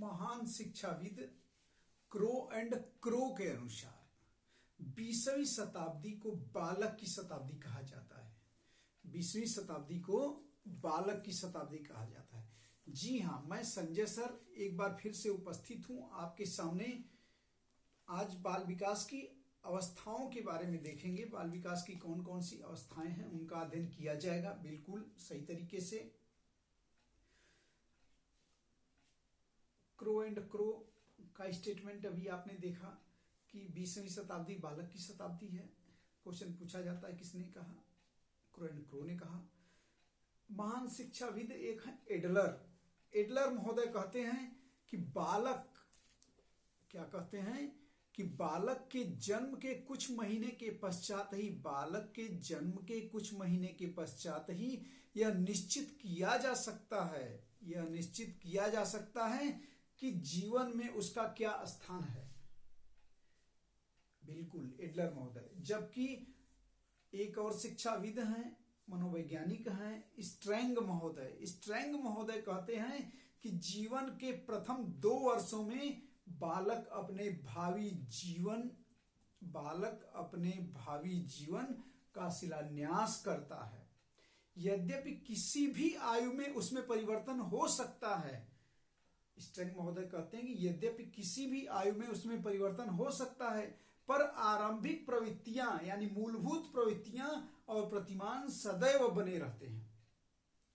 महान शिक्षाविद crow and crow के अनुसार 20वीं शताब्दी को बालक की शताब्दी कहा जाता है। 20वीं शताब्दी को बालक की शताब्दी कहा जाता है। जी हाँ, मैं संजय सर एक बार फिर से उपस्थित हूं आपके सामने। आज बाल विकास की अवस्थाओं के बारे में देखेंगे। बाल विकास की कौन कौन सी अवस्थाएं हैं उनका अध्ययन किया जाएगा बिल्कुल सही तरीके से। क्रो एंड क्रो का स्टेटमेंट अभी आपने देखा कि 20वीं शताब्दी बालक की शताब्दी है। क्वेश्चन पूछा जाता है किसने कहा? क्रो एंड क्रो ने कहा। महान शिक्षाविद एक है एडलर। एडलर महोदय कहते हैं कि बालक, क्या कहते हैं कि बालक के जन्म के कुछ महीने के पश्चात ही, बालक के जन्म के कुछ महीने के पश्चात ही यह निश्चित किया जा सकता है, यह निश्चित किया जा सकता है कि जीवन में उसका क्या स्थान है। बिल्कुल एडलर महोदय। जबकि एक और शिक्षाविद हैं, मनोवैज्ञानिक हैं स्ट्रैंग महोदय। स्ट्रैंग महोदय कहते हैं कि जीवन के प्रथम 2 वर्षों में बालक अपने भावी जीवन का शिलान्यास करता है। यद्यपि किसी भी आयु में उसमें परिवर्तन हो सकता है। स्ट्रैंग महोदय कहते हैं कि यद्यपि किसी भी आयु में उसमें परिवर्तन हो सकता है, पर आरंभिक प्रवृत्तियां यानी मूलभूत प्रवृत्तियां और प्रतिमान सदैव बने रहते हैं,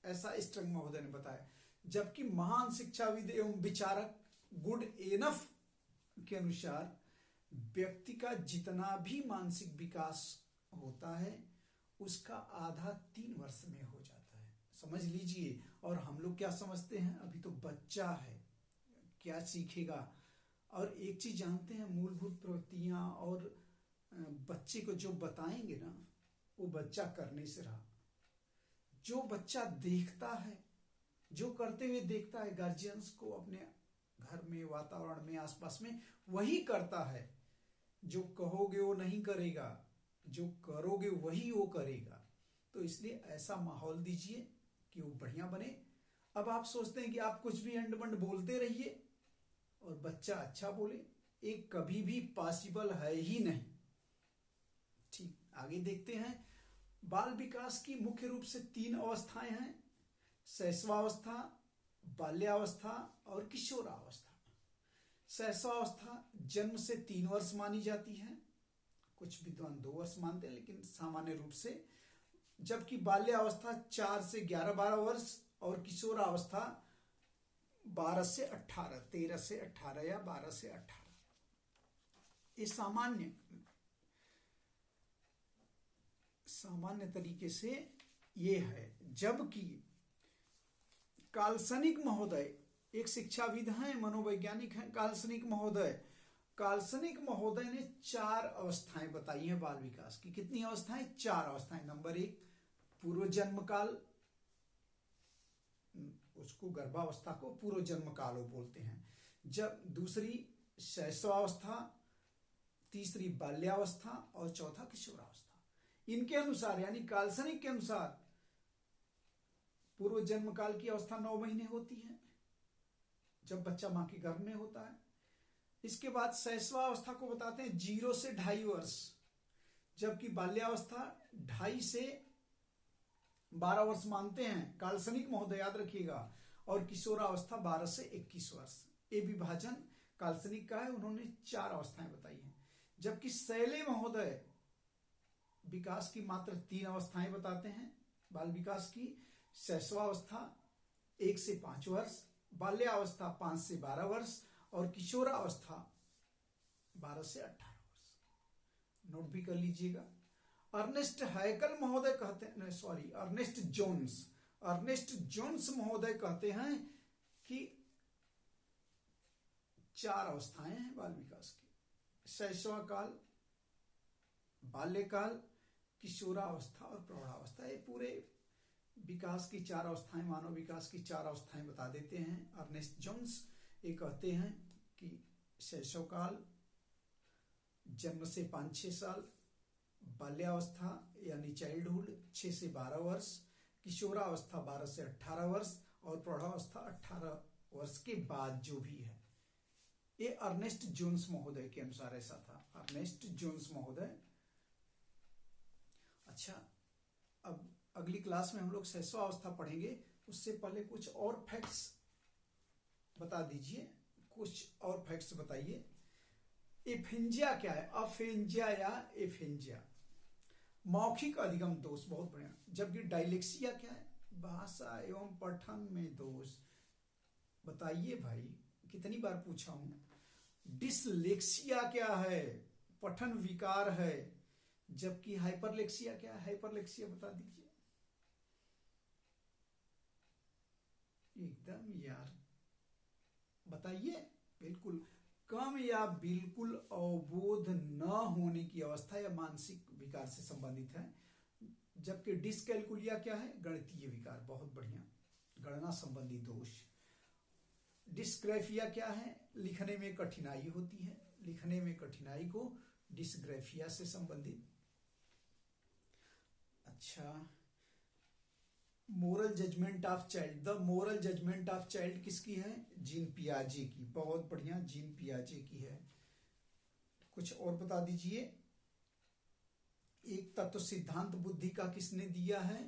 ऐसा स्ट्रैंग महोदय ने बताया। जबकि महान शिक्षाविद एवं विचारक गुड एनफ के अनुसार व्यक्ति का जितना भी मानसिक विकास होता है उसका आधा 3 वर्ष में हो जाता है। समझ लीजिए। और हम लोग क्या समझते हैं, अभी तो बच्चा है, क्या सीखेगा। और एक चीज जानते हैं, मूलभूत प्रवृत्तियां और बच्चे को जो बताएंगे ना वो बच्चा करने से रहा। जो बच्चा देखता है, जो करते हुए देखता है गार्जियंस को अपने घर में, वातावरण में, आसपास में, वही करता है। जो कहोगे वो नहीं करेगा, जो करोगे वही वो करेगा। तो इसलिए ऐसा माहौल दीजिए कि वो बढ़िया बने। अब आप सोचते हैं कि आप कुछ भी अंड बंड बोलते रहिए और बच्चा अच्छा बोले, एक कभी भी पॉसिबल है ही नहीं। ठीक, आगे देखते हैं। बाल विकास की मुख्य रूप से 3 अवस्थाएं हैं, शैशवावस्था, बाल्यावस्था और किशोरावस्था। शैशवावस्था जन्म से 3 वर्ष मानी जाती है, कुछ विद्वान 2 वर्ष मानते हैं लेकिन सामान्य रूप से। जबकि बाल्यावस्था 4 से 11-12 वर्ष और किशोरावस्था 12 से 18, 13 से 18 या 12 से 18, ये सामान्य तरीके से ये है। जबकि काल्सनिक महोदय एक शिक्षाविद हैं, मनोवैज्ञानिक हैं काल्सनिक महोदय ने 4 अवस्थाएं बताई हैं बाल विकास की। कितनी अवस्थाएं? 4 अवस्थाएं। नंबर 1 पूर्व जन्म काल, उसको गर्भावस्था को पूर्व जन्म काल बोलते हैं। जब दूसरी शैशवावस्था, तीसरी बाल्यावस्था और चौथा किशोरावस्था। इनके अनुसार यानी काल्सनिक के अनुसार पूर्व जन्म काल की अवस्था 9 महीने होती है जब बच्चा मां के गर्भ में होता है। इसके बाद शैशवावस्था को बताते हैं 0 से 2.5 वर्ष, जबकि बाल्यावस्था 2.5 से 12 वर्ष मानते हैं काल्सनिक महोदय, याद रखिएगा। और किशोरावस्था 12 से 21 वर्ष। ये विभाजन काल्सनिक का है, उन्होंने 4 अवस्थाएं बताई हैं। जबकि शैले महोदय विकास की मात्र 3 अवस्थाएं बताते हैं बाल विकास की। शैशवावस्था 1 से 5 वर्ष, बाल्यावस्था 5 से 12 वर्ष और किशोरावस्था 12 से 18 वर्ष। नोट भी कर लीजिएगा। अर्नेस्ट हैकल महोदय कहते हैं, सॉरी, अर्नेस्ट जोन्स महोदय कहते हैं कि 4 अवस्थाएं हैं बाल विकास की: शैशव काल, बाल्यकाल, किशोरावस्था और प्रौढ़ावस्था। ये पूरे विकास की 4 अवस्थाएं, मानव विकास की 4 अवस्थाएं बता देते हैं अर्नेस्ट जोन्स। ये कहते हैं कि शैशव काल जन्म से 5-6 साल, बाल्यावस्था यानी चाइल्डहुड 6 से 12 वर्ष, किशोरावस्था 12 से 18 वर्ष और प्रौढ़ावस्था 18 वर्ष के बाद जो भी है। ये अर्नेस्ट जोन्स महोदय के अनुसार ऐसा था, अर्नेस्ट जोन्स महोदय। अच्छा, अब अगली क्लास में हम लोग शैशवावस्था पढ़ेंगे, उससे पहले कुछ और फैक्ट्स बता दीजिए, कुछ और फैक्ट्स बताइए। एफेंजिया क्या है? अफेंजिया या एफेंजिया, मौखिक अधिगम दोष, बहुत बढ़िया। जबकि डायलेक्सिया क्या है? भाषा एवं पठन में दोष। बताइए भाई, कितनी बार पूछा हूं। डिसलेक्सिया क्या है? पठन विकार है। जबकि हाइपरलेक्सिया क्या है? हाइपरलेक्सिया बता दीजिए एकदम यार, बताइए। बिल्कुल कम या बिल्कुल अवबोध न होने की अवस्था या मानसिक विकार से संबंधित है। जबकि डिसकैलकुलिया क्या है? गणितीय विकार, बहुत बढ़िया, गणना संबंधी दोष। डिस्ग्राफिया क्या है? लिखने में कठिनाई होती है, लिखने में कठिनाई को डिस्ग्राफिया से संबंधित। अच्छा, moral judgement of child, the moral judgement of child किसकी है? जीन पियाजे की, बहुत बढ़िया, जीन पियाजे की है। कुछ और बता दीजिए। एक तत्व सिद्धांत बुद्धि का किसने दिया है?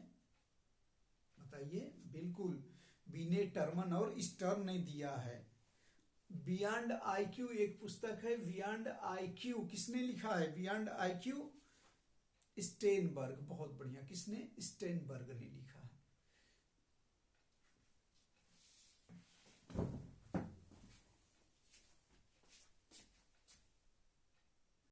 बताइए। बिल्कुल बीने टर्मन और स्टर्न ने दिया है। बियॉन्ड आईक्यू एक पुस्तक है, बियॉन्ड आईक्यू किसने लिखा है? बियॉन्ड आईक्यू स्टेनबर्ग, बहुत बढ़िया, किसने? स्टेनबर्ग ने लिखा है।